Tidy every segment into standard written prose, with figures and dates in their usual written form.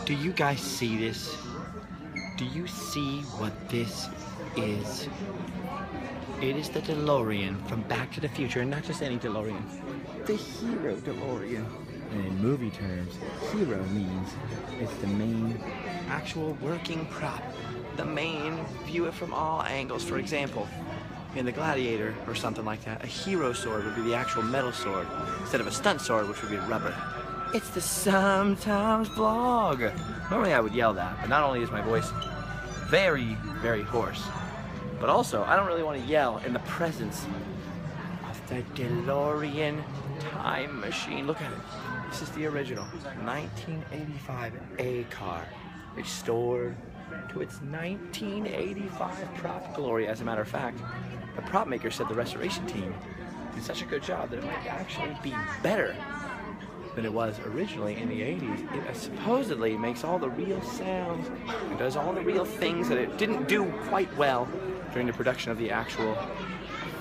Do you guys see this? Do you see what this is? It is the DeLorean from Back to the Future, and not just any DeLorean. The hero DeLorean. And in movie terms, hero means it's the main actual working prop. The main, view it from all angles. For example, in the Gladiator or something like that, a hero sword would be the actual metal sword instead of a stunt sword, which would be rubber. It's the Sometimes Vlog. Normally I would yell that, but not only is my voice very, very hoarse, but also I don't really want to yell in the presence of the DeLorean time machine. Look at it. This is the original 1985 A car, restored to its 1985 prop glory. As a matter of fact, the prop maker said the restoration team did such a good job that it might actually be better than it was originally in the 80s. It supposedly makes all the real sounds and does all the real things that it didn't do quite well during the production of the actual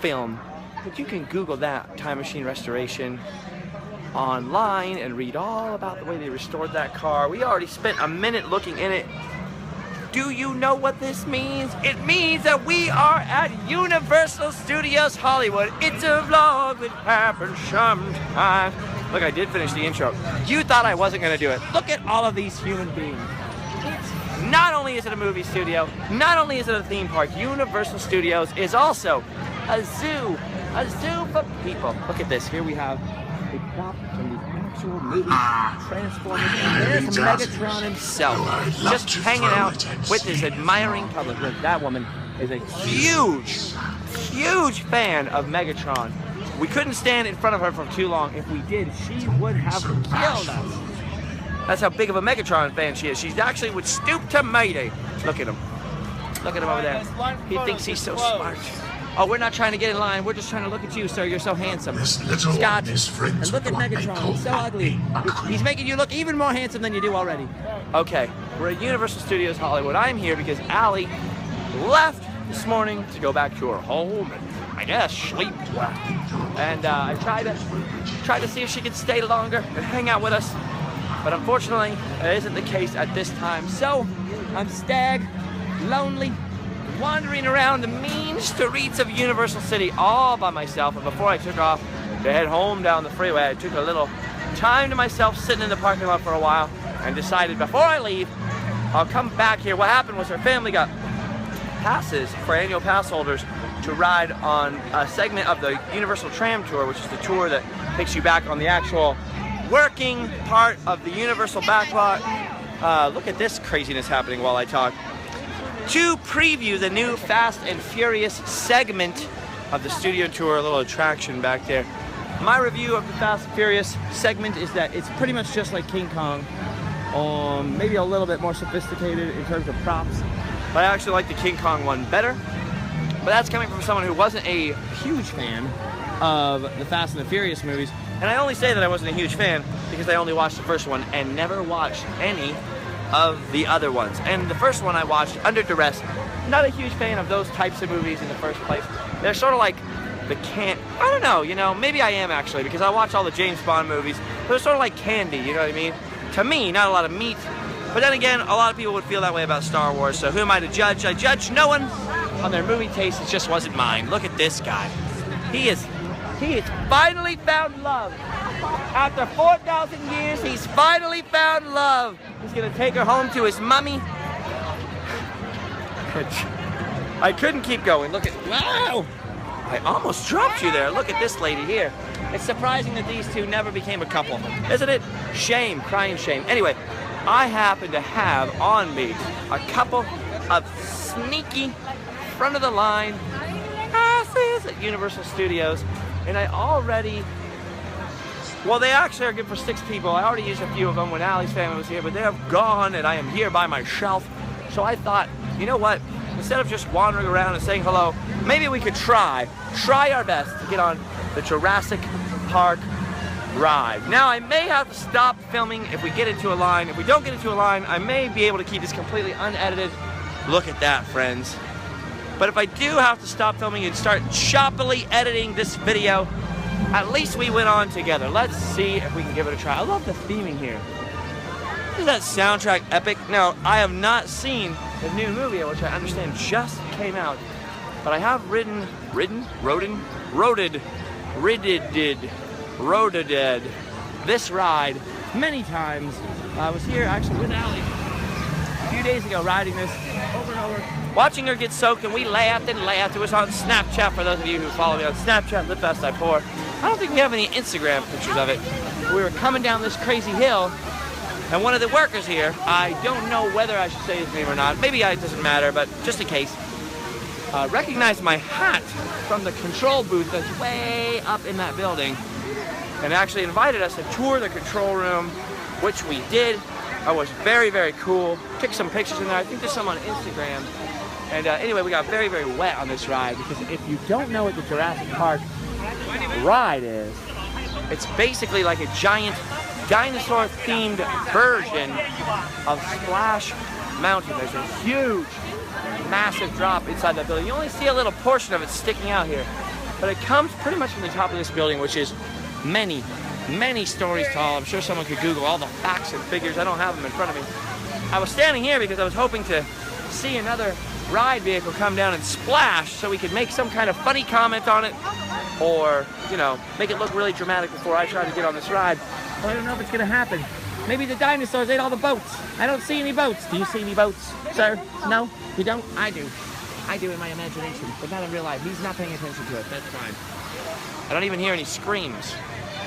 film. But you can Google that, time machine restoration, online and read all about the way they restored that car. We already spent a minute looking in it. Do you know what this means? It means that we are at Universal Studios Hollywood. It's a vlog that happens sometimes. Look, I did finish the intro. You thought I wasn't gonna do it. Look at all of these human beings. Not only is it a movie studio, not only is it a theme park, Universal Studios is also a zoo for people. Look at this, here we have a prop from the actual movie Transformers, and there's Megatron himself, just hanging out with his admiring public. Look, that woman is a huge fan of Megatron. We couldn't stand in front of her for too long. If we did, she would have killed us. That's how big of a Megatron fan she is. She actually would stoop to Mayday. Look at him. Look at him over there. He thinks he's so smart. Oh, we're not trying to get in line. We're just trying to look at you, sir. You're so handsome. Scott, and look at Megatron. He's so ugly. He's making you look even more handsome than you do already. Okay, we're at Universal Studios Hollywood. I'm here because Allie left this morning to go back to her home and, I guess, sleep. And I tried to see if she could stay longer and hang out with us. But unfortunately, that isn't the case at this time. So, I'm lonely, wandering around the mean streets of Universal City all by myself. And before I took off to head home down the freeway, I took a little time to myself sitting in the parking lot for a while and decided before I leave, I'll come back here. What happened was her family got passes for annual pass holders to ride on a segment of the Universal Tram Tour, which is the tour that takes you back on the actual working part of the Universal backlot. Look at this craziness happening while I talk. To preview the new Fast and Furious segment of the studio tour, a little attraction back there. My review of the Fast and Furious segment is that it's pretty much just like King Kong, maybe a little bit more sophisticated in terms of props, but I actually like the King Kong one better. But that's coming from someone who wasn't a huge fan of the Fast and the Furious movies. And I only say that I wasn't a huge fan because I only watched the first one and never watched any of the other ones. And the first one I watched under duress. Not a huge fan of those types of movies in the first place. They're sort of like I don't know, you know, maybe I am actually, because I watch all the James Bond movies. They're sort of like candy, you know what I mean? To me, not a lot of meat. But then again, a lot of people would feel that way about Star Wars, so who am I to judge? I judge no one on their movie taste. It just wasn't mine. Look at this guy. He has finally found love. After 4,000 years, he's finally found love. He's gonna take her home to his mummy. I couldn't keep going. Look at, wow! I almost dropped you there. Look at this lady here. It's surprising that these two never became a couple, isn't it? Shame, crying shame. Anyway, I happen to have on me a couple of sneaky front of the line passes at Universal Studios, and I already, well, they actually are good for 6 people. I already used a few of them when Allie's family was here, but they have gone and I am here by myself. So I thought, you know what, instead of just wandering around and saying hello, maybe we could try our best to get on the Jurassic Park ride. Now, I may have to stop filming if we get into a line. If we don't get into a line, I may be able to keep this completely unedited. Look at that, friends. But if I do have to stop filming and start choppily editing this video, at least we went on together. Let's see if we can give it a try. I love the theming here. Isn't that soundtrack epic? Now, I have not seen the new movie, which I understand just came out, but I have ridden this ride many times. I was here actually with Allie a few days ago riding this over and over, watching her get soaked, and we laughed and laughed. It was on Snapchat for those of you who follow me on Snapchat, Live Fast I Pour. I don't think we have any Instagram pictures of it. We were coming down this crazy hill, and one of the workers here, I don't know whether I should say his name or not, maybe it doesn't matter, but just in case, recognized my hat from the control booth that's way up in that building, and actually invited us to tour the control room, which we did. It was very, very cool. Took some pictures in there. I think there's some on Instagram. And anyway, we got very, very wet on this ride, because if you don't know what the Jurassic Park ride is, it's basically like a giant dinosaur-themed version of Splash Mountain. There's a huge, massive drop inside that building. You only see a little portion of it sticking out here, but it comes pretty much from the top of this building, which is many, many stories tall. I'm sure someone could Google all the facts and figures. I don't have them in front of me. I was standing here because I was hoping to see another ride vehicle come down and splash so we could make some kind of funny comment on it, or, you know, make it look really dramatic before I try to get on this ride. But I don't know if it's gonna happen. Maybe the dinosaurs ate all the boats. I don't see any boats. Do you see any boats, sir? No? You don't? I do. I do in my imagination, but not in real life. He's not paying attention to it. That's fine. I don't even hear any screams.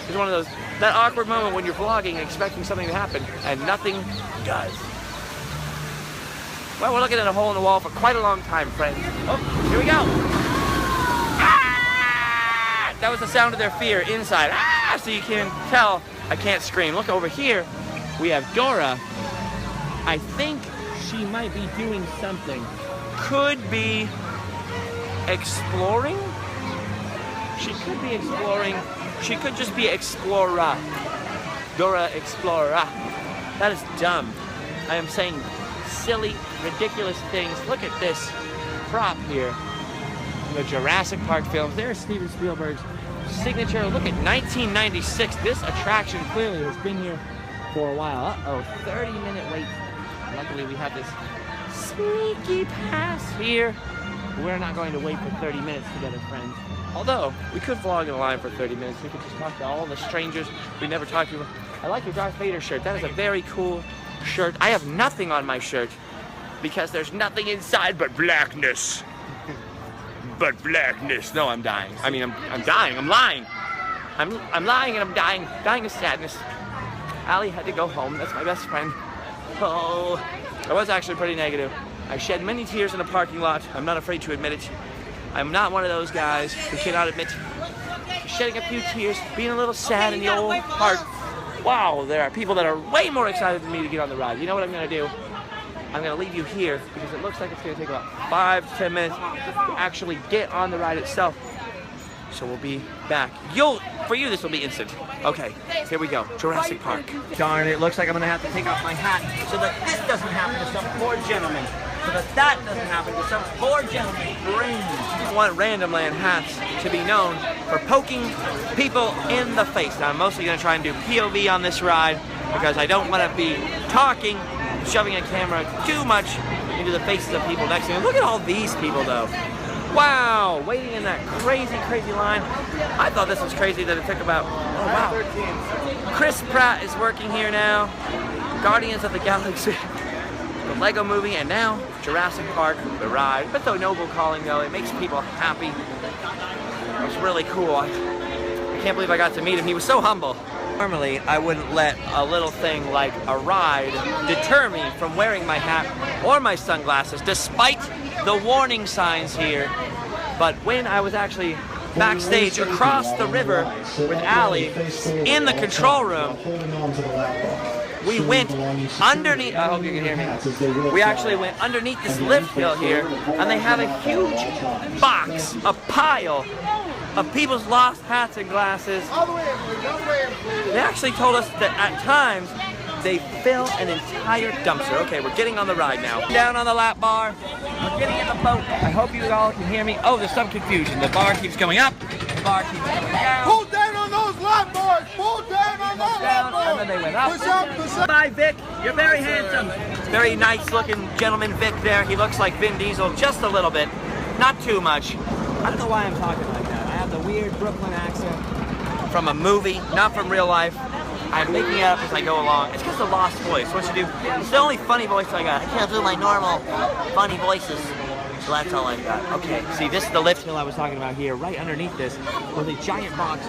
It's one of those, that awkward moment when you're vlogging and expecting something to happen, and nothing does. Well, we're looking at a hole in the wall for quite a long time, friends. Oh, here we go. Ah! That was the sound of their fear inside. Ah! So you can tell I can't scream. Look over here. We have Dora. I think she might be doing something. Could be exploring? She could be exploring. She could just be Explorer. Dora Explorer. That is dumb. I am saying silly, ridiculous things. Look at this prop here. The Jurassic Park films. There's Steven Spielberg's signature. Look at 1996. This attraction clearly has been here for a while. Uh-oh, 30-minute wait. Luckily, we have this sneaky pass here. We're not going to wait for 30 minutes together, friends. Although, we could vlog in a line for 30 minutes. We could just talk to all the strangers we never talked to. I like your Darth Vader shirt. That is a very cool shirt. I have nothing on my shirt because there's nothing inside but blackness. But blackness. No, I'm dying. I mean, I'm dying. I'm lying. I'm lying and I'm dying. Dying of sadness. Allie had to go home. That's my best friend. Oh, I was actually pretty negative. I shed many tears in a parking lot. I'm not afraid to admit it. I'm not one of those guys who cannot admit shedding a few tears, being a little sad in the old heart. Wow, there are people that are way more excited than me to get on the ride. You know what I'm gonna do? I'm gonna leave you here because it looks like it's gonna take about 5 to 10 minutes to actually get on the ride itself. So we'll be back. For you, this will be instant. Okay, here we go. Jurassic Park. Darn, it looks like I'm gonna have to take off my hat so that this doesn't happen to some poor gentleman. So that doesn't happen to some poor gentleman's brain. I want Random Land hats to be known for poking people in the face. Now, I'm mostly gonna try and do POV on this ride because I don't wanna be talking, shoving a camera too much into the faces of people next to me. Look at all these people though. Wow, waiting in that crazy, crazy line. I thought this was crazy that it took about, oh wow. Chris Pratt is working here now. Guardians of the Galaxy, the Lego movie, and now Jurassic Park, the ride. But the noble calling though, it makes people happy. It was really cool. I can't believe I got to meet him. He was so humble. Normally, I wouldn't let a little thing like a ride deter me from wearing my hat or my sunglasses, despite the warning signs here. But when I was actually backstage across the river with Allie in the control room, we went underneath, I hope you can hear me, we actually went underneath this lift hill here, and they have a huge box, a pile of people's lost hats and glasses. They actually told us that at times they fill an entire dumpster. Okay, we're getting on the ride now. Down on the lap bar. We're getting in the boat. I hope you all can hear me. Oh, there's some confusion. The bar keeps going up. The bar keeps going down. Pull down on those lap bars! Pull down on almost down, and then they went up. Bye, Vic. You're very handsome. Very nice-looking gentleman, Vic. There, he looks like Vin Diesel just a little bit, not too much. I don't know why I'm talking like that. I have the weird Brooklyn accent from a movie, not from real life. I'm making it up as I go along. It's because the lost voice. What you do? It's the only funny voice I got. I can't do my normal funny voices. So that's all I got. Okay, see, this is the lift hill I was talking about here. Right underneath this was a giant box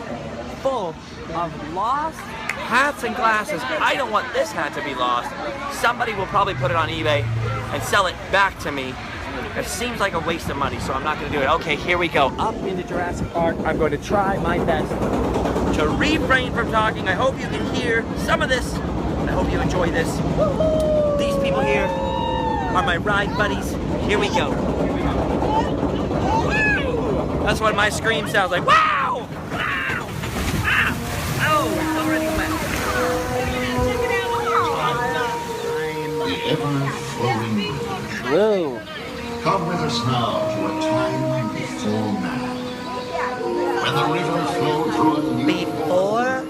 full of lost hats and glasses. I don't want this hat to be lost. Somebody will probably put it on eBay and sell it back to me. It seems like a waste of money, so I'm not going to do it. Okay, here we go. Up into Jurassic Park. I'm going to try my best to refrain from talking. I hope you can hear some of this. I hope you enjoy this. These people here are my ride buddies. Here we go. That's what my scream sounds like. Wow! Wow! Ah! Oh, it's already wet. The ever-flowing Whoa. come with us now to a time before man. When the river flowed through a new Before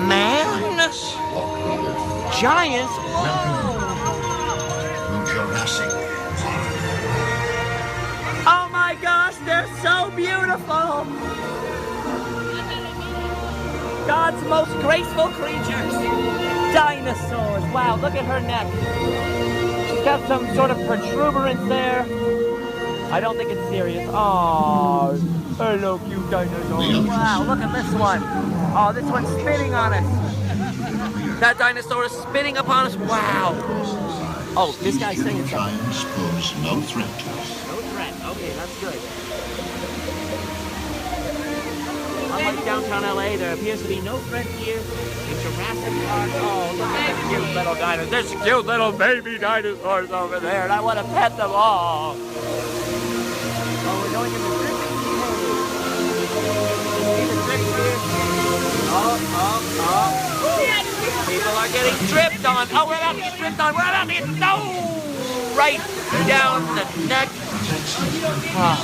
man? Giants? to Jurassic Park. Oh my gosh, they're so beautiful! God's most graceful creatures. Dinosaurs. Wow, look at her neck. She's got some sort of protuberance there. I don't think it's serious. Oh, hello, cute dinosaur. Wow, look at this one. Oh, this one's spitting on us. That dinosaur is spitting upon us. Wow. Oh, this guy's saying something. Giants pose no threat to us. No threat. Okay, that's good. Unlike downtown LA, there appears to be no threat here in Jurassic Park. Oh, look at the cute little dinosaurs. There's cute little baby dinosaurs over there, and I want to pet them all. Oh, we're going in the dripping cave. See the drips here? Oh. People are getting dripped on. Oh, we're about to get dripped on. We're about to get, no! Right down the neck. Oh.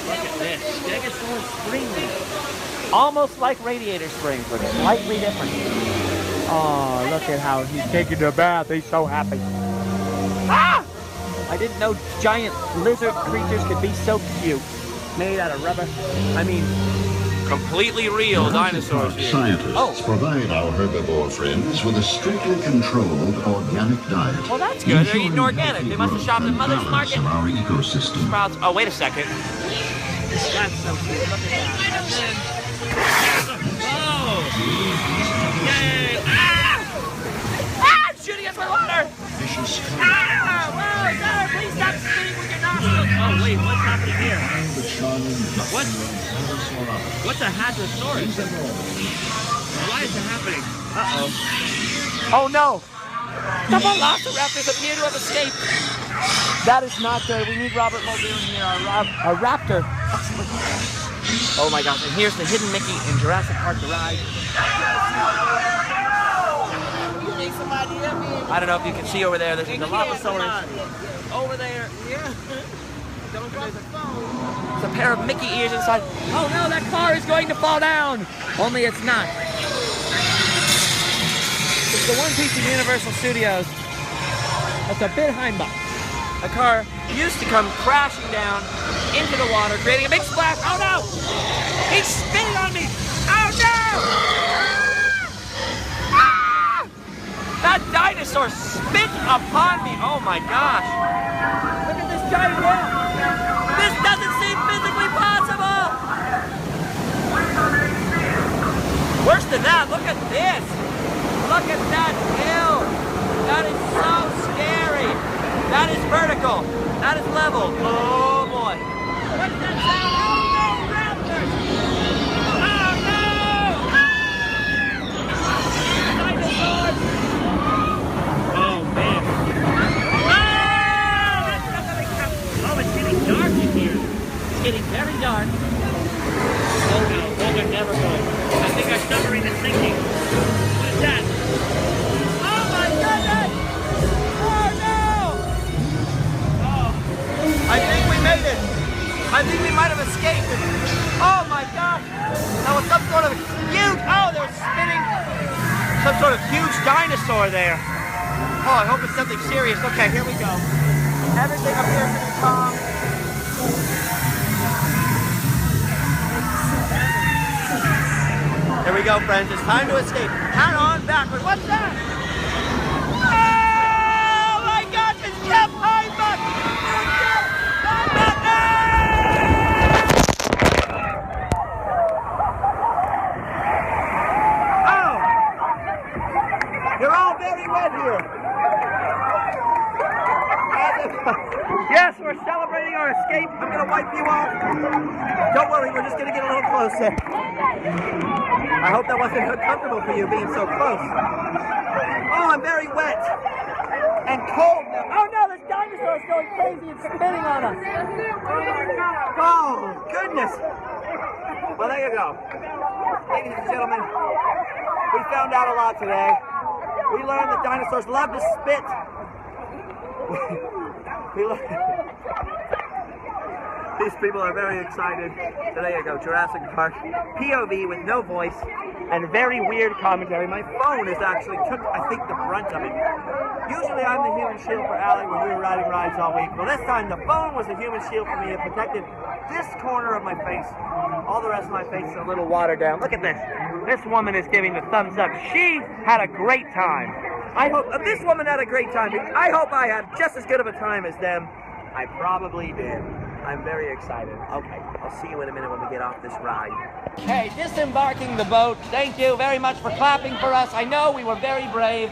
Look at this. Stegosaurus Springfield. Almost like Radiator Springs, but slightly different. Oh, look at how he's taking a bath. He's so happy. Ah! I didn't know giant lizard creatures could be so cute. Made out of rubber. I mean, completely real dinosaurs here. Scientists provide our herbivore friends with a strictly controlled organic diet. Well, that's good. They're eating organic. They must have shopped at Mother's Market. Of our ecosystem. Sprouts. Oh, wait a second. That's so cute. Look at that. Oh! Yay! Ah! Ah! I'm shooting at my water! Vicious Ah! Whoa, sir! Please stop spitting with your nostrils! Oh, wait, what's happening here? What's a hadrosaurus? Why is it happening? Uh-oh. Oh, no! The velociraptors appear to have escaped! That is not good. We need Robert Muldoon here, a raptor. Oh my gosh, and here's the hidden Mickey in Jurassic Park the ride. I don't know if you can see over there, there's a Dilophosaurus over there. It's a pair of Mickey ears inside. Oh no, that car is going to fall down! Only it's not. It's the one piece of Universal Studios that's a bit Heimbach. A car used to come crashing down into the water, creating a big splash. Oh no! He's spitting on me! Oh no! Ah! That dinosaur spit upon me! Oh my gosh! Look at this giant whale! This doesn't seem physically possible! Worse than that, look at this! Look at that hill! That is so scary! That is vertical. That is level. Oh boy. What's that sound? Oh no, raptors! Oh no! Dinosaurs! Oh man. Oh, it's getting dark in here. It's getting very dark. Oh no, those are never going. I think our submarine is sinking. What is that? Oh my goodness! I think we sort of huge dinosaur there. Oh, I hope it's something serious. Okay, here we go. Everything appears to be calm. Here we go, friends. It's time to escape. Hat on backward. What's that? Oh my gosh, it's Jeff Heimbach! Oh! You're all very wet here. Yes, we're celebrating our escape. I'm going to wipe you off. Don't worry, we're just going to get a little closer. I hope that wasn't uncomfortable for you being so close. Oh, I'm very wet and cold now. Oh no, this dinosaur is going crazy and spinning on us. Oh, goodness. Well, there you go. Ladies and gentlemen, we found out a lot today. We learned that dinosaurs love to spit. These people are very excited. So there you go, Jurassic Park. POV with no voice and very weird commentary. My phone is actually took, I think, the brunt of it. Usually I'm the human shield for Allie when we were riding rides all week. Well, this time the phone was the human shield for me. It protected this corner of my face. All the rest of my face is a little watered down. Look at this. This woman is giving the thumbs up. She had a great time. I hope this woman had a great time. I hope I had just as good of a time as them. I probably did. I'm very excited. Okay, I'll see you in a minute when we get off this ride. Okay, disembarking the boat. Thank you very much for clapping for us. I know we were very brave.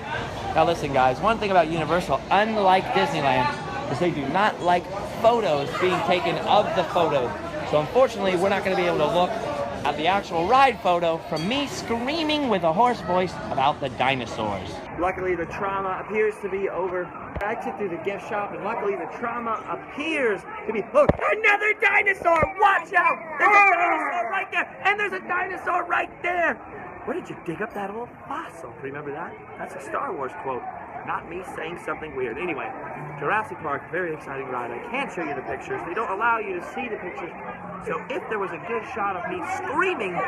Now listen, guys, one thing about Universal, unlike Disneyland, is they do not like photos being taken of the photos. So unfortunately, we're not going to be able to look at the actual ride photo from me screaming with a hoarse voice about the dinosaurs. Luckily, the trauma appears to be over. I took through the gift shop, and luckily the trauma appears to be... Look, another dinosaur! Watch out! There's a dinosaur right there! And there's a dinosaur right there! Where did you dig up that old fossil? Remember that? That's a Star Wars quote. Not me saying something weird. Anyway, Jurassic Park, very exciting ride. I can't show you the pictures. They don't allow you to see the pictures. So if there was a good shot of me screaming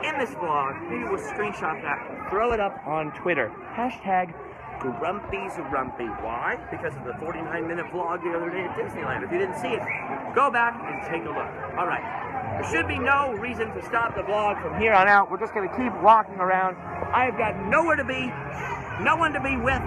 in this vlog, maybe we'll screenshot that, throw it up on Twitter. Hashtag Grumpy'sRumpy. Why? Because of the 49-minute vlog the other day at Disneyland. If you didn't see it, go back and take a look. All right. There should be no reason to stop the vlog from here on out. We're just going to keep walking around. I've got nowhere to be, no one to be with.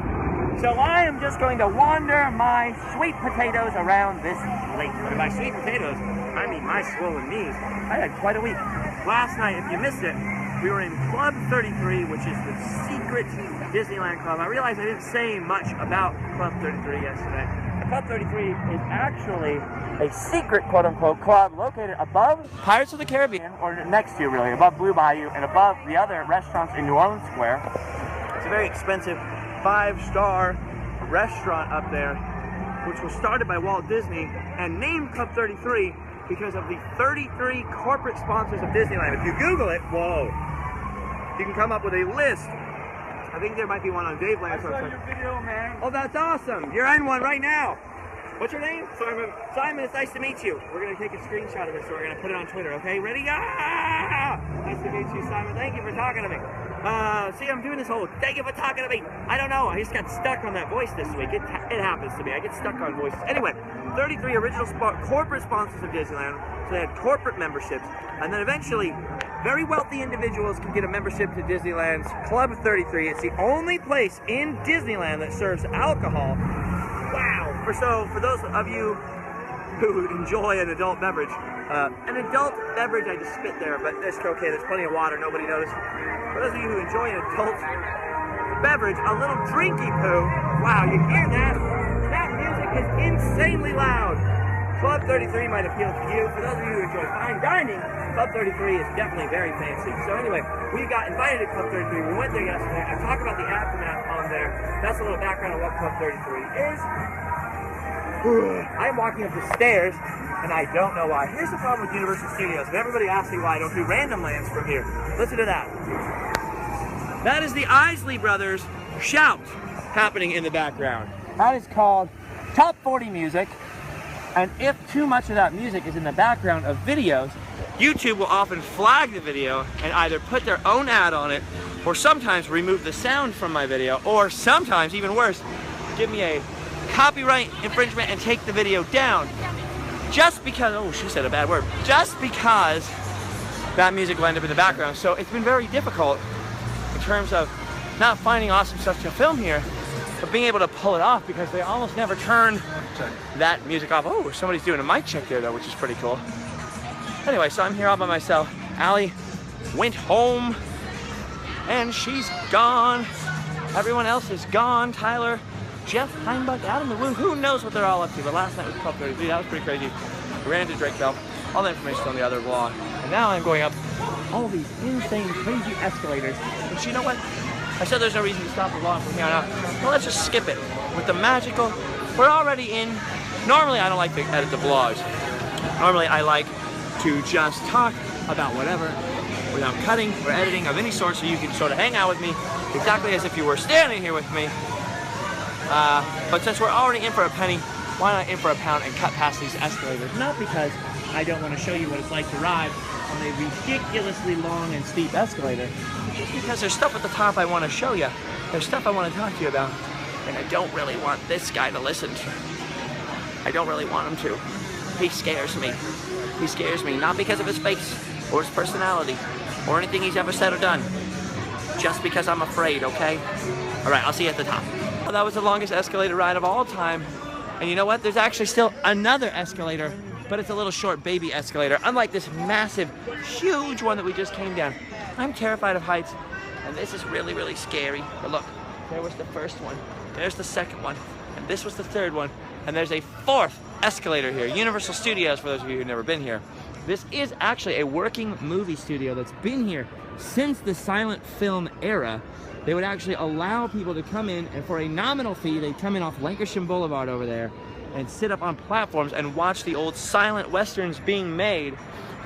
So I am just going to wander my sweet potatoes around this lake. And by sweet potatoes, I mean my swollen knees. I had quite a week. Last night, if you missed it, we were in Club 33, which is the secret Disneyland club. I realized I didn't say much about Club 33 yesterday. Club 33 is actually a secret, quote-unquote, club located above Pirates of the Caribbean, or next to, really, above Blue Bayou and above the other restaurants in New Orleans Square. It's a very expensive 5-star restaurant up there, which was started by Walt Disney and named Club 33 because of the 33 corporate sponsors of Disneyland. If you Google it, whoa, you can come up with a list. I think there might be one on Daveland. I saw your video, man. Oh, that's awesome. You're in one right now. What's your name? Simon. Simon, it's nice to meet you. We're going to take a screenshot of this, so we're going to put it on Twitter, okay? Ready? Ah! Nice to meet you, Simon. Thank you for talking to me. See, I'm doing this whole, thank you for talking to me. I don't know. I just got stuck on that voice this week. It happens to me. I get stuck on voices. Anyway, 33 original corporate sponsors of Disneyland. So they had corporate memberships. And then eventually, very wealthy individuals can get a membership to Disneyland's Club 33. It's the only place in Disneyland that serves alcohol. Wow. For those of you who enjoy an adult beverage, I just spit there, but it's okay. There's plenty of water. Nobody noticed. For those of you who enjoy an adult beverage, a little drinky poo. Wow, you hear that? That music is insanely loud. Club 33 might appeal to you. For those of you who enjoy fine dining, Club 33 is definitely very fancy. So anyway, we got invited to Club 33. We went there yesterday. I talked about the aftermath on there. That's a little background of what Club 33 is. I'm walking up the stairs, and I don't know why. Here's the problem with Universal Studios, and everybody asks me why I don't do random lands from here. Listen to that. That is the Isley Brothers shout happening in the background. That is called Top 40 Music, and if too much of that music is in the background of videos, YouTube will often flag the video and either put their own ad on it or sometimes remove the sound from my video, or sometimes, even worse, give me a copyright infringement and take the video down. Just because, oh, she said a bad word, just because that music will end up in the background. So it's been very difficult in terms of not finding awesome stuff to film here, but being able to pull it off, because they almost never turn that music off. Oh, somebody's doing a mic check there though, which is pretty cool. Anyway, so I'm here all by myself. Allie went home and she's gone. Everyone else is gone. Tyler, Jeff, Heimbach, Adam the Woo, who knows what they're all up to, but last night was 12:33, that was pretty crazy. We ran into Drakeville, all the information on the other vlog. And now I'm going up all these insane, crazy escalators. But you know what? I said there's no reason to stop the vlog from here on out. Well, let's just skip it. With the magical, we're already in. Normally I don't like to edit the vlogs. Normally I like to just talk about whatever without cutting or editing of any sort, so you can sort of hang out with me exactly as if you were standing here with me. But since we're already in for a penny, why not in for a pound and cut past these escalators? Not because I don't want to show you what it's like to ride on a ridiculously long and steep escalator, but just because there's stuff at the top I want to show you. There's stuff I want to talk to you about, and I don't really want this guy to listen to. I don't really want him to. He scares me. He scares me, not because of his face or his personality or anything he's ever said or done. Just because I'm afraid, okay? All right, I'll see you at the top. Well, that was the longest escalator ride of all time. And you know what? There's actually still another escalator, but it's a little short baby escalator, unlike this massive, huge one that we just came down. I'm terrified of heights, and this is really, really scary. But look, there was the first one, there's the second one, and this was the third one, and there's a fourth escalator here. Universal Studios, for those of you who've never been here. This is actually a working movie studio that's been here since the silent film era. They would actually allow people to come in, and for a nominal fee, they'd come in off Lancashire Boulevard over there and sit up on platforms and watch the old silent westerns being made.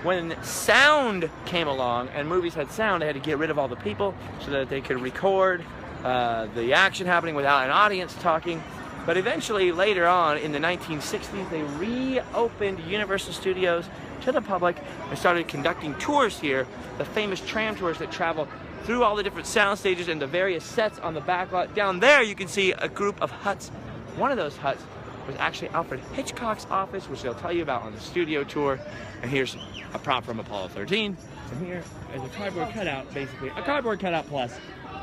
When sound came along and movies had sound, they had to get rid of all the people so that they could record the action happening without an audience talking. But eventually, later on in the 1960s, they reopened Universal Studios to the public and started conducting tours here, the famous tram tours that travel through all the different sound stages and the various sets on the back lot. Down there you can see a group of huts. One of those huts was actually Alfred Hitchcock's office, which they'll tell you about on the studio tour. And here's a prop from Apollo 13. And here is a cardboard cutout, basically. A cardboard cutout plus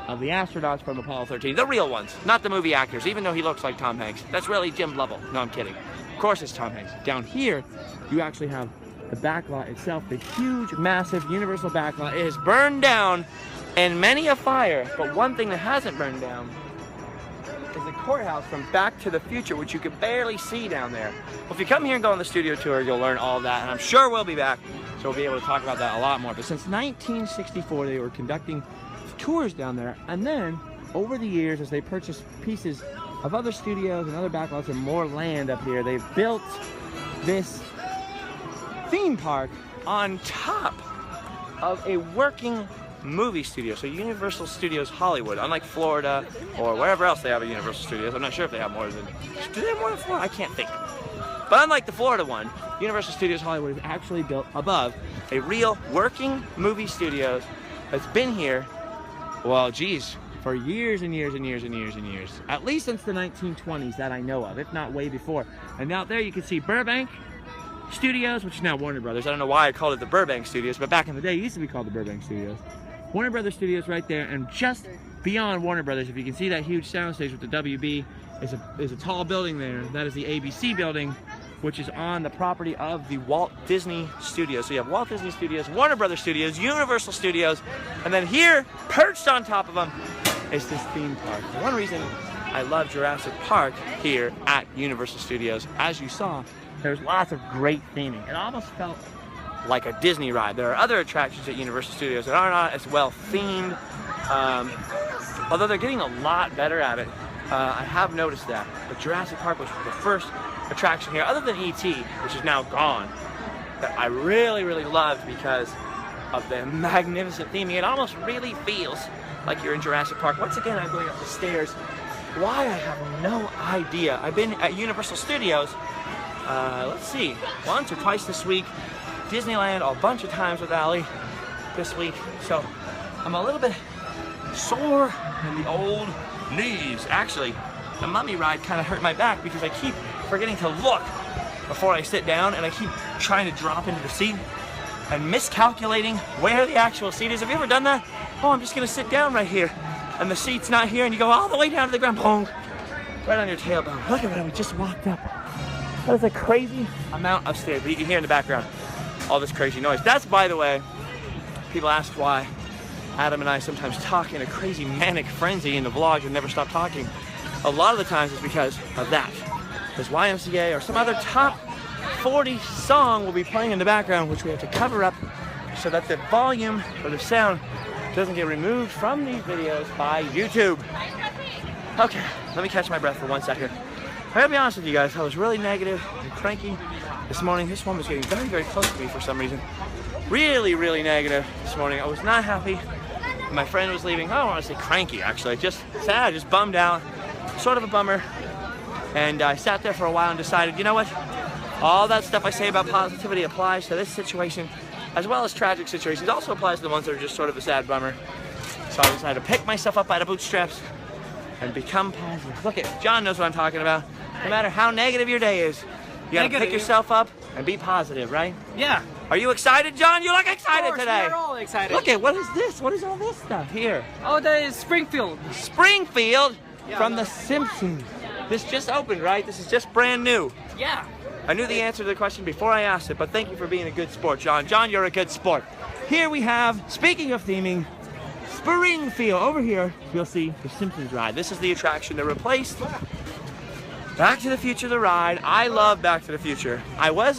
of the astronauts from Apollo 13. The real ones, not the movie actors, even though he looks like Tom Hanks. That's really Jim Lovell. No, I'm kidding. Of course it's Tom Hanks. Down here, you actually have the back lot itself, the huge, massive Universal back lot. It is burned down in many a fire, but one thing that hasn't burned down is the courthouse from Back to the Future, which you can barely see down there. Well, if you come here and go on the studio tour, you'll learn all of that, and I'm sure we'll be back, so we'll be able to talk about that a lot more. But since 1964, they were conducting tours down there, and then over the years, as they purchased pieces of other studios and other backlots and more land up here, they've built this theme park on top of a working movie studio. So Universal Studios Hollywood, unlike Florida or wherever else they have a Universal Studios, I'm not sure if they have more than, do they have more than Florida? I can't think. But unlike the Florida one, Universal Studios Hollywood is actually built above a real working movie studios that's been here, well, geez, for years and years and years and years and years. At least since the 1920s that I know of, if not way before. And out there you can see Burbank Studios, which is now Warner Brothers. I don't know why I called it the Burbank Studios, but back in the day it used to be called the Burbank Studios. Warner Brothers Studios right there, and just beyond Warner Brothers, if you can see that huge soundstage with the WB, is a tall building there. That is the ABC building, which is on the property of the Walt Disney Studios. So you have Walt Disney Studios, Warner Brothers Studios, Universal Studios, and then here, perched on top of them, is this theme park. One reason I love Jurassic Park here at Universal Studios, as you saw, there's lots of great theming. It almost felt like a Disney ride. There are other attractions at Universal Studios that are not as well themed, although they're getting a lot better at it. I have noticed that. But Jurassic Park was the first attraction here, other than E.T., which is now gone, that I really, really loved because of the magnificent theming. It almost really feels like you're in Jurassic Park. Once again, I'm going up the stairs. Why, I have no idea. I've been at Universal Studios, let's see, once or twice this week. Disneyland a bunch of times with Allie this week, so I'm a little bit sore in the old knees. Actually, the mummy ride kind of hurt my back because I keep forgetting to look before I sit down, and I keep trying to drop into the seat and miscalculating where the actual seat is. Have you ever done that? Oh, I'm just gonna sit down right here, and the seat's not here, and you go all the way down to the ground, boom, right on your tailbone. Look at what we just walked up. That is a crazy amount of stairs, but you can hear in the background all this crazy noise. That's, by the way, people ask why Adam and I sometimes talk in a crazy manic frenzy in the vlogs and never stop talking. A lot of the times it's because of that. This YMCA or some other top 40 song will be playing in the background, which we have to cover up so that the volume or the sound doesn't get removed from these videos by YouTube. Okay, let me catch my breath for 1 second. I gotta be honest with you guys, I was really negative and cranky this morning. This one was getting very, very close to me for some reason. Really, really negative this morning. I was not happy. My friend was leaving. I don't want to say cranky, actually. Just sad, just bummed out. Sort of a bummer. And I sat there for a while and decided, you know what? All that stuff I say about positivity applies to this situation, as well as tragic situations. It also applies to the ones that are just sort of a sad bummer. So I decided to pick myself up by the bootstraps and become positive. Look at John knows what I'm talking about. No matter how negative your day is, you gotta pick yourself up and be positive, right? Yeah. Are you excited, John? You look excited today. We're all excited. Look at, what is this? What is all this stuff here? Oh, that is Springfield. Springfield from The Simpsons. This just opened, right? This is just brand new. Yeah. I knew the answer to the question before I asked it, but thank you for being a good sport, John. John, you're a good sport. Here we have, speaking of theming, Springfield. Over here, you'll see the Simpsons ride. This is the attraction that replaced Back to the Future, the ride. I love Back to the Future. I don't want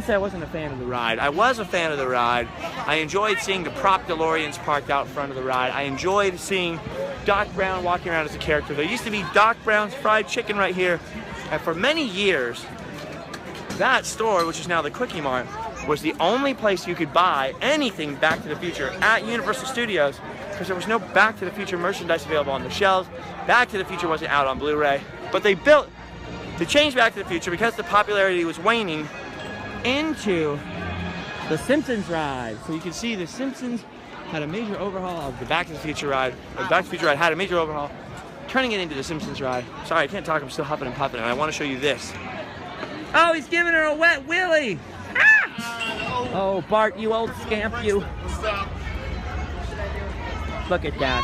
to say I wasn't a fan of the ride. I was a fan of the ride. I enjoyed seeing the prop DeLoreans parked out front of the ride. I enjoyed seeing Doc Brown walking around as a character. There used to be Doc Brown's Fried Chicken right here. And for many years, that store, which is now the Quickie Mart, was the only place you could buy anything Back to the Future at Universal Studios, because there was no Back to the Future merchandise available on the shelves. Back to the Future wasn't out on Blu-ray. But they changed Back to the Future because the popularity was waning into the Simpsons ride. So you can see the Simpsons had a major overhaul of the Back to the Future ride. The Back to the Future ride had a major overhaul, turning it into the Simpsons ride. Sorry, I can't talk, I'm still huffing and puffing, and I want to show you this. Oh, he's giving her a wet willy! Ah! Oh, Bart, you old scamp, you. Look at that.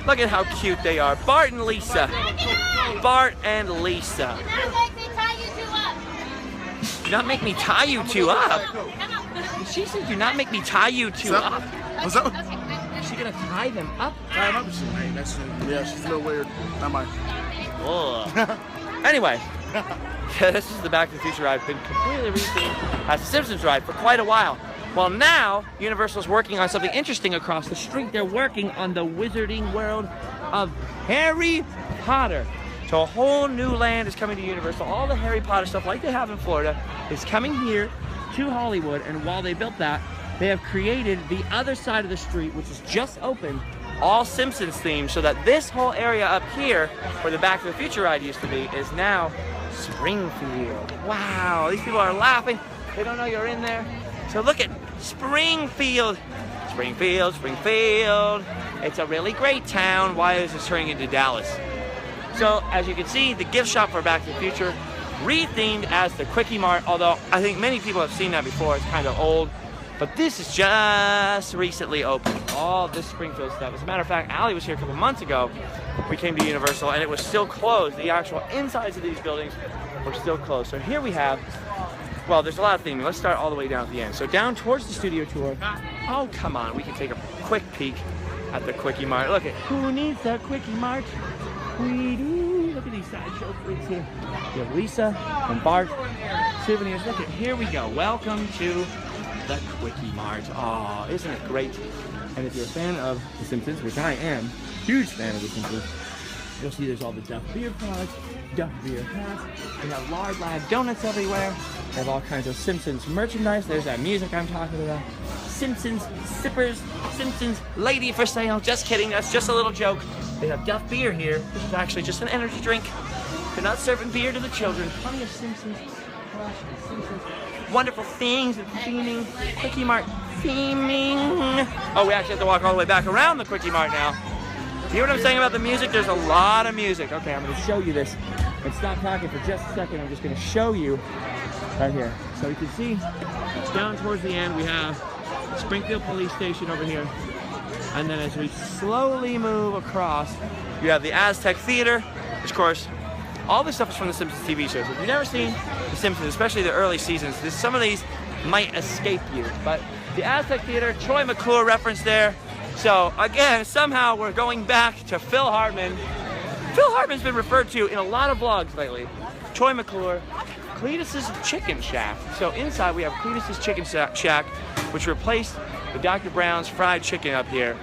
Look at how cute they are. Bart and Lisa. Bart and Lisa. Do not make me tie you two up. She said, do not make me tie you two up. What's up? Is she gonna tie them up? Yeah, she's a little weird. Not mine. Anyway, this is the Back to the Future ride. Been completely rethemed as the Simpsons ride for quite a while. Well, now Universal's working on something interesting across the street. They're working on the wizarding world of Harry Potter. So a whole new land is coming to Universal. All the Harry Potter stuff, like they have in Florida, is coming here to Hollywood. And while they built that, they have created the other side of the street, which is just open, all Simpsons themed, so that this whole area up here, where the Back to the Future ride used to be, is now Springfield. Wow, these people are laughing. They don't know you're in there. So look at Springfield. Springfield, Springfield. It's a really great town. Why is this turning into Dallas? So as you can see, the gift shop for Back to the Future, rethemed as the Quickie Mart, although I think many people have seen that before. It's kind of old. But this is just recently opened. All this Springfield stuff. As a matter of fact, Allie was here a couple months ago. We came to Universal and it was still closed. The actual insides of these buildings were still closed. So here we have, well, there's a lot of theming. Let's start all the way down at the end. So down towards the studio tour. Oh, come on. We can take a quick peek at the Quickie Mart. Look at, who needs a Quickie Mart? We do. Look at these sideshow freaks here. You have Lisa and Bart. Souvenirs. Look at, here we go. Welcome to the Quickie Mart. Oh, isn't it great? And if you're a fan of The Simpsons, which I am, huge fan of The Simpsons, you'll see there's all the Duff Beer products, Duff Beer hats. We have Lard Lad donuts everywhere. We have all kinds of Simpsons merchandise. There's that music I'm talking about. Simpsons sippers, Simpsons lady for sale. Just kidding, that's just a little joke. They have Duff Beer here. This is actually just an energy drink. They're not serving beer to the children. Plenty of Simpsons toothbrush and Simpsons wonderful things and theming, Quickie Mart theming. Oh, we actually have to walk all the way back around the Quickie Mart now. You hear what I'm saying about the music? There's a lot of music. Okay, I'm going to show you this. And stop talking for just a second. I'm just going to show you right here. So you can see down towards the end we have Springfield Police Station over here. And then as we slowly move across, you have the Aztec Theater, which of course, all this stuff is from the Simpsons TV shows. If you've never seen the Simpsons, especially the early seasons, some of these might escape you. But the Aztec Theater, Troy McClure reference there. So again, somehow we're going back to Phil Hartman. Phil Hartman's been referred to in a lot of vlogs lately. Troy McClure, Cletus's Chicken Shack. So inside we have Cletus's Chicken Shack, which replaced the Dr. Brown's Fried Chicken up here,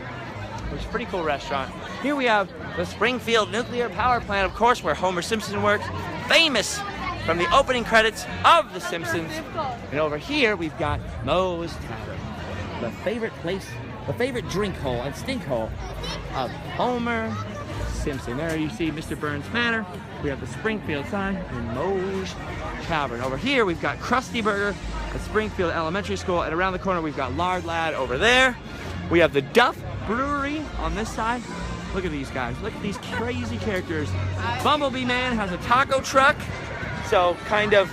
which is a pretty cool restaurant. Here we have the Springfield Nuclear Power Plant, of course, where Homer Simpson works, famous from the opening credits of The Simpsons. And over here we've got Moe's Tavern, the favorite place, the favorite drink hole and stink hole of Homer Simpson. There you see Mr. Burns Manor. We have the Springfield sign and Moe's Tavern. Over here we've got Krusty Burger at Springfield Elementary School, and around the corner we've got Lard Lad over there. We have the Duff Brewery on this side. Look at these guys. Look at these crazy characters. Bumblebee Man has a taco truck, so kind of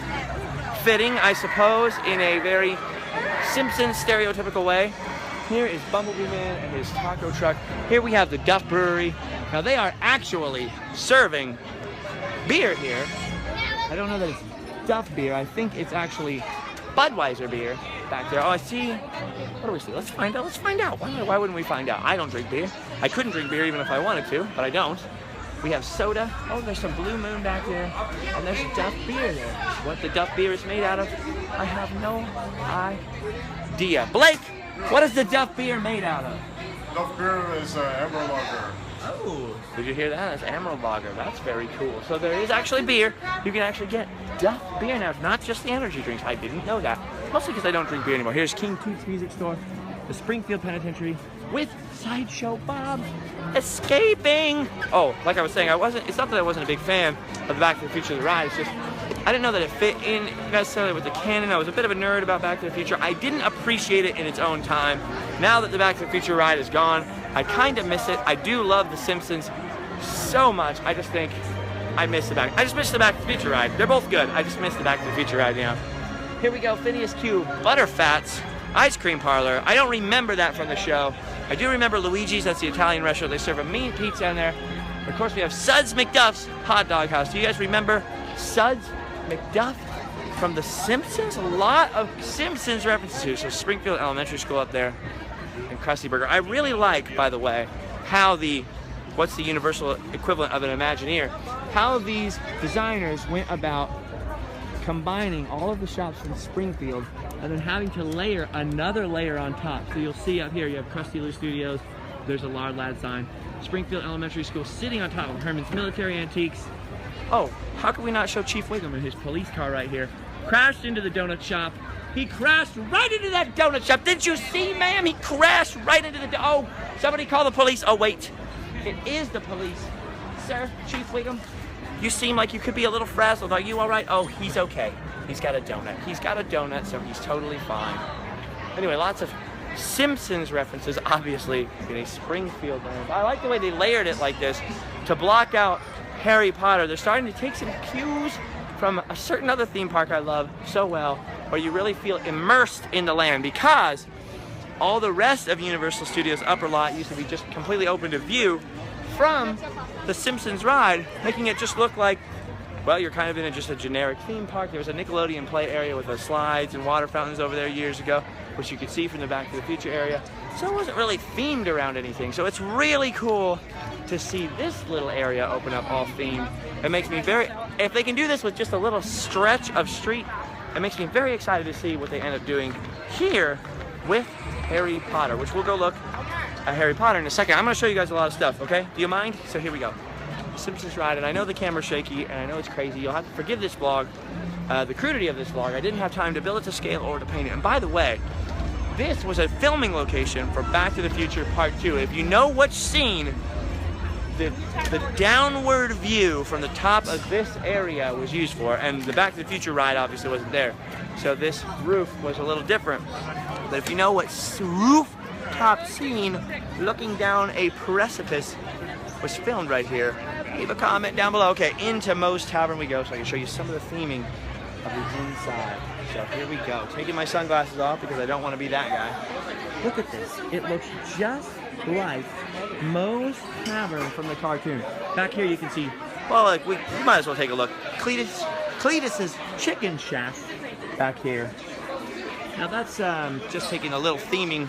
fitting, I suppose, in a very Simpsons stereotypical way. Here is Bumblebee Man and his taco truck. Here we have the Duff Brewery. Now they are actually serving beer here. I don't know that it's Duff beer. I think it's actually Budweiser beer back there. Oh, I see. What do we see? Let's find out. Let's find out. Why wouldn't we find out? I don't drink beer. I couldn't drink beer even if I wanted to, but I don't. We have soda. Oh, there's some Blue Moon back there. And there's Duff beer there. What the Duff beer is made out of, I have no idea. Blake, what is the Duff beer made out of? Duff beer is Emerald Lager. Oh, did you hear that? That's Emerald Lager. That's very cool. So there is actually beer. You can actually get Duff beer now. It's not just the energy drinks. I didn't know that. Mostly because I don't drink beer anymore. Here's King Toots Music Store, the Springfield Penitentiary, with Sideshow Bob escaping. Oh, like I was saying, it's not that I wasn't a big fan of the Back to the Future ride. It's just I didn't know that it fit in necessarily with the canon. I was a bit of a nerd about Back to the Future. I didn't appreciate it in its own time. Now that the Back to the Future ride is gone, I kind of miss it. I do love The Simpsons so much. I just think I miss the Back to the Future ride. They're both good. I just miss the Back to the Future ride now. Here we go, Phineas Q Butterfats Ice Cream Parlor. I don't remember that from the show. I do remember Luigi's, that's the Italian restaurant. They serve a mean pizza in there. Of course, we have Suds McDuff's Hot Dog House. Do you guys remember Suds McDuff from The Simpsons? A lot of Simpsons references here. So Springfield Elementary School up there and Krusty Burger. I really like, by the way, how what's the universal equivalent of an Imagineer? How these designers went about combining all of the shops from Springfield and then having to layer another layer on top. So you'll see up here, you have Krusty Lou Studios, there's a Lard Lad sign, Springfield Elementary School sitting on top of Herman's Military Antiques. Oh, how could we not show Chief Wiggum in his police car right here? Crashed into the donut shop. He crashed right into that donut shop. Didn't you see, ma'am? He crashed right into oh, somebody call the police. Oh, wait, it is the police. Sir, Chief Wiggum, you seem like you could be a little frazzled. Are you all right? Oh, he's okay. He's got a donut. He's got a donut, so he's totally fine. Anyway, lots of Simpsons references, obviously, in a Springfield land. I like the way they layered it like this to block out Harry Potter. They're starting to take some cues from a certain other theme park I love so well, where you really feel immersed in the land, because all the rest of Universal Studios upper lot used to be just completely open to view from the Simpsons ride, making it just look like, well, you're kind of in just a generic theme park. There was a Nickelodeon play area with the slides and water fountains over there years ago, which you could see from the Back to the Future area. So it wasn't really themed around anything. So it's really cool to see this little area open up all themed. It makes me if they can do this with just a little stretch of street, it makes me very excited to see what they end up doing here with Harry Potter, which we'll go look at Harry Potter in a second. I'm going to show you guys a lot of stuff, okay? Do you mind? So here we go. Simpsons ride, and I know the camera's shaky, and I know it's crazy. You'll have to forgive this vlog, the crudity of this vlog. I didn't have time to build it to scale or to paint it. And by the way, this was a filming location for Back to the Future Part 2. If you know which scene the downward view from the top of this area was used for, and the Back to the Future ride obviously wasn't there. So this roof was a little different. But if you know what rooftop scene looking down a precipice was filmed right here, leave a comment down below. Okay, into Moe's Tavern we go, so I can show you some of the theming of the inside. So here we go. Taking my sunglasses off because I don't want to be that guy. Look at this. It looks just like Moe's Tavern from the cartoon. Back here you can see, well, like we might as well take a look. Cletus's Chicken Shack back here. Now that's just taking a little theming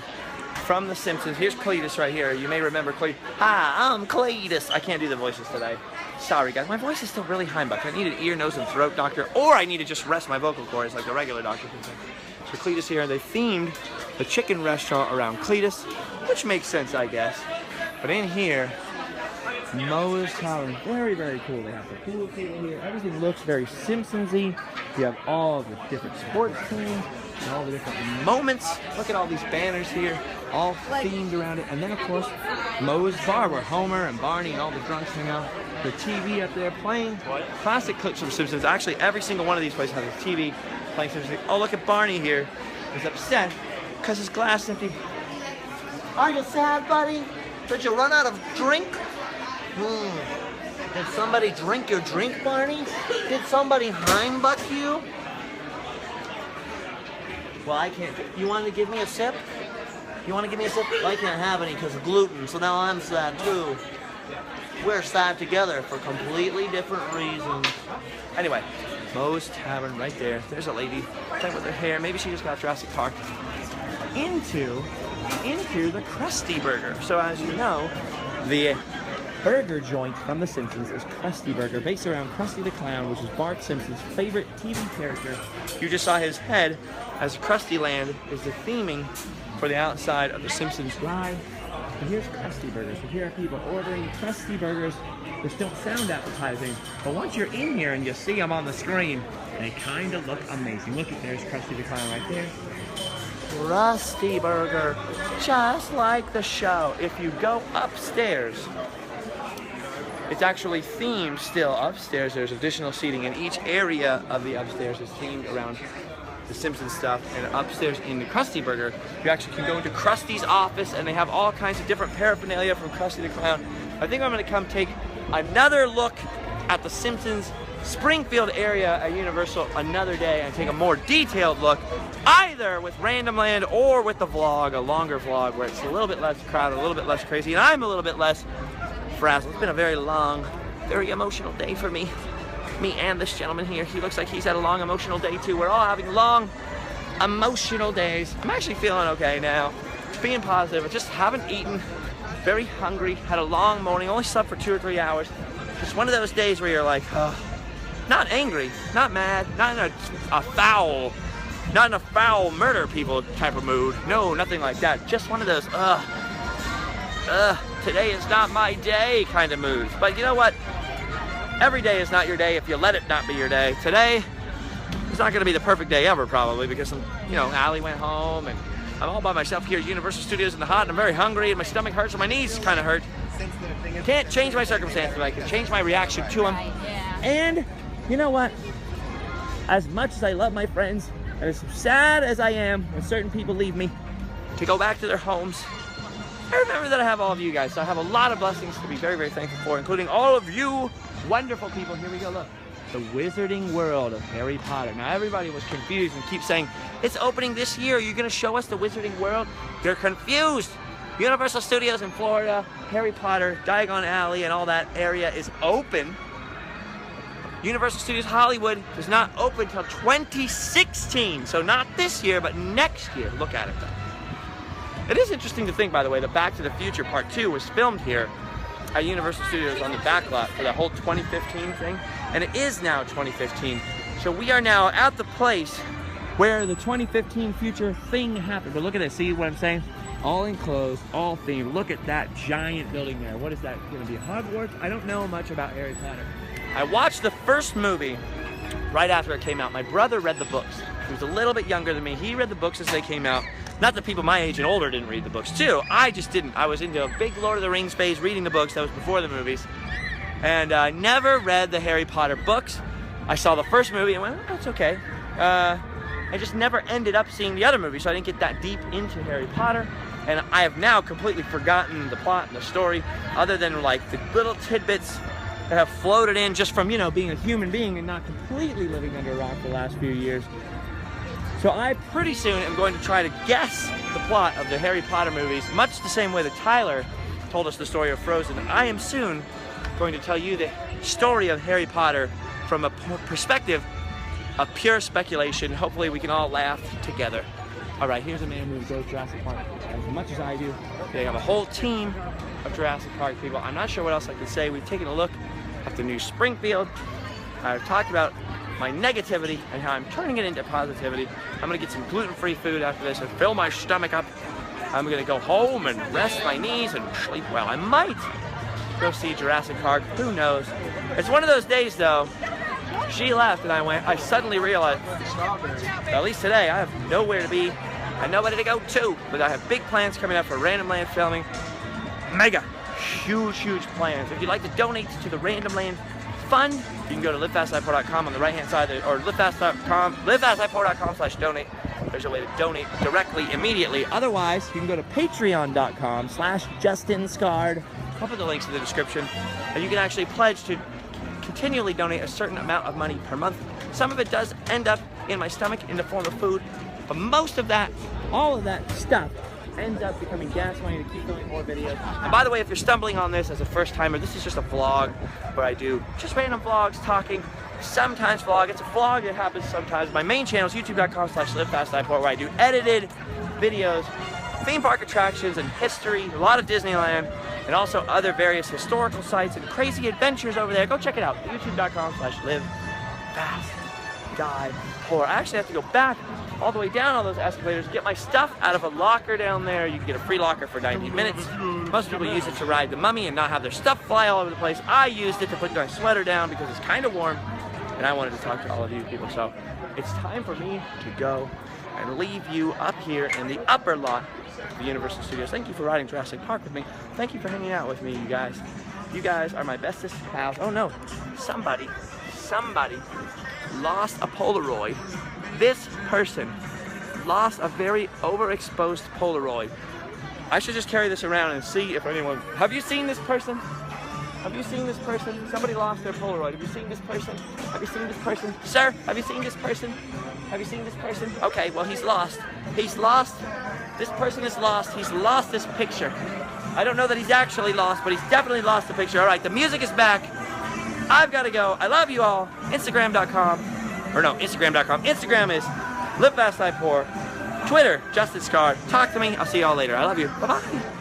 from The Simpsons. Here's Cletus right here. You may remember Cletus. Hi, I'm Cletus. I can't do the voices today. Sorry guys, my voice is still really high, but I need an ear, nose, and throat doctor, or I need to just rest my vocal cords like the regular doctor can say. So Cletus here, they themed the chicken restaurant around Cletus, which makes sense, I guess. But in here, Moe's Tavern, very, very cool. They have the pool table here. Everything looks very Simpsons-y. You have all the different sports teams and all the different moments. Look at all these banners here, all themed around it. And then, of course, Moe's Bar, where Homer and Barney and all the drunks hang out. The TV up there playing classic clips from Simpsons. Actually, every single one of these places has a TV playing Simpsons. Oh, look at Barney here. He's upset because his glass is empty. Are you sad, buddy? Did you run out of drink? Did somebody drink your drink, Barney? Did somebody Heimbutt you? Well, I can't. You want to give me a sip? You want to give me a sip? Well, I can't have any because of gluten, so now I'm sad too. We're sad together for completely different reasons. Anyway, Moe's Tavern right there. There's a lady playing with her hair. Maybe she just got Jurassic Park. Into the Krusty Burger. So as you know, the burger joint from The Simpsons is Krusty Burger, based around Krusty the Clown, which is Bart Simpson's favorite TV character. You just saw his head as Krusty Land is the theming for the outside of the Simpsons ride. And here's Krusty Burgers. So here are people ordering Krusty Burgers, which don't sound appetizing, but once you're in here and you see them on the screen, they kind of look amazing. Look at there's Krusty the Clown right there. Krusty Burger, just like the show. If you go upstairs, it's actually themed still upstairs. There's additional seating, and each area of the upstairs is themed around the Simpsons stuff. And upstairs in the Krusty Burger, you actually can go into Krusty's office, and they have all kinds of different paraphernalia from Krusty the Clown. I think I'm going to come take another look at the Simpsons Springfield area at Universal another day and take a more detailed look, either with Random Land or with the vlog, a longer vlog where it's a little bit less crowded, a little bit less crazy, and I'm a little bit less frazzled. It's been a very long, very emotional day for me. Me and this gentleman here. He looks like he's had a long emotional day too. We're all having long emotional days. I'm actually feeling okay now. Being positive. I just haven't eaten. Very hungry. Had a long morning. Only slept for 2 or 3 hours. Just one of those days where you're like, not angry, not mad, not in a foul murder people type of mood. No, nothing like that. Just one of those, today is not my day kind of moods. But you know what? Every day is not your day if you let it not be your day. Today is not going to be the perfect day ever, probably, because Allie went home and I'm all by myself here at Universal Studios in the hot, and I'm very hungry and my stomach hurts and my knees kind of hurt. Can't change my circumstances, but I can change my reaction to them. And you know what? As much as I love my friends, and as sad as I am when certain people leave me to go back to their homes, I remember that I have all of you guys. So I have a lot of blessings to be very, very thankful for, including all of you wonderful people. Here we go, look. The Wizarding World of Harry Potter. Now everybody was confused and keeps saying, it's opening this year. You're gonna show us the Wizarding World? They're confused. Universal Studios in Florida, Harry Potter, Diagon Alley, and all that area is open. Universal Studios Hollywood does not open until 2016. So not this year, but next year. Look at it though. It is interesting to think, by the way, that Back to the Future Part 2 was filmed here at Universal Studios on the back lot for the whole 2015 thing. And it is now 2015. So we are now at the place where the 2015 future thing happened. But look at this, see what I'm saying? All enclosed, all themed. Look at that giant building there. What is that gonna be, Hogwarts? I don't know much about Harry Potter. I watched the first movie right after it came out. My brother read the books. He was a little bit younger than me. He read the books as they came out. Not that people my age and older didn't read the books too. I just didn't. I was into a big Lord of the Rings phase, reading the books. That was before the movies. And I never read the Harry Potter books. I saw the first movie and went, oh, that's okay. I just never ended up seeing the other movie, so I didn't get that deep into Harry Potter. And I have now completely forgotten the plot and the story, other than like the little tidbits that have floated in just from, you know, being a human being and not completely living under a rock the last few years. So I pretty soon am going to try to guess the plot of the Harry Potter movies, much the same way that Tyler told us the story of Frozen. I am soon going to tell you the story of Harry Potter from a perspective of pure speculation. Hopefully we can all laugh together. All right, here's a man who goes Jurassic Park as much as I do. They have a whole team of Jurassic Park people. I'm not sure what else I can say. We've taken a look at the new Springfield. I've talked about my negativity and how I'm turning it into positivity. I'm gonna get some gluten-free food after this and fill my stomach up. I'm gonna go home and rest my knees and sleep well. I might go see Jurassic Park, who knows. It's one of those days though, she left and I suddenly realized, at least today, I have nowhere to be and nobody to go to, but I have big plans coming up for Random Land filming. Mega, huge plans. If you'd like to donate to the Random Land Fund, you can go to livefastlivepoor.com on the right-hand side, or livefastlivepoor.com/donate. There's a way to donate directly, immediately. Otherwise, you can go to patreon.com/JustinScarred. I'll put the links in the description, and you can actually pledge to continually donate a certain amount of money per month. Some of it does end up in my stomach in the form of food, but most of that, all of that stuff, ends up becoming gas money to keep doing more videos. And by the way, if you're stumbling on this as a first timer, this is just a vlog where I do just random vlogs, talking, sometimes vlog. It's a vlog, it happens sometimes. My main channel is youtube.com/livefastlivepoor, where I do edited videos, theme park attractions and history, a lot of Disneyland, and also other various historical sites and crazy adventures over there. Go check it out, youtube.com/livefastdiepoor. I actually have to go back all the way down all those escalators, get my stuff out of a locker down there. You can get a free locker for 90 minutes. Most people use it to ride the Mummy and not have their stuff fly all over the place. I used it to put my sweater down because it's kind of warm, and I wanted to talk to all of you people. So it's time for me to go and leave you up here in the upper lot of the Universal Studios. Thank you for riding Jurassic Park with me. Thank you for hanging out with me, you guys. You guys are my bestest pals. Oh no, somebody lost a Polaroid. This person lost a very overexposed Polaroid. I should just carry this around and see if anyone... Have you seen this person? Have you seen this person? Somebody lost their Polaroid. Have you seen this person? Have you seen this person? Sir, have you seen this person? Have you seen this person? Okay, well, he's lost. He's lost. This person is lost. He's lost this picture. I don't know that he's actually lost, but he's definitely lost the picture. All right, the music is back. I've got to go. I love you all. Instagram.com. Or no, Instagram.com. Instagram is livefastlivepoor. Twitter, Justin Scarred. Talk to me. I'll see y'all later. I love you. Bye-bye.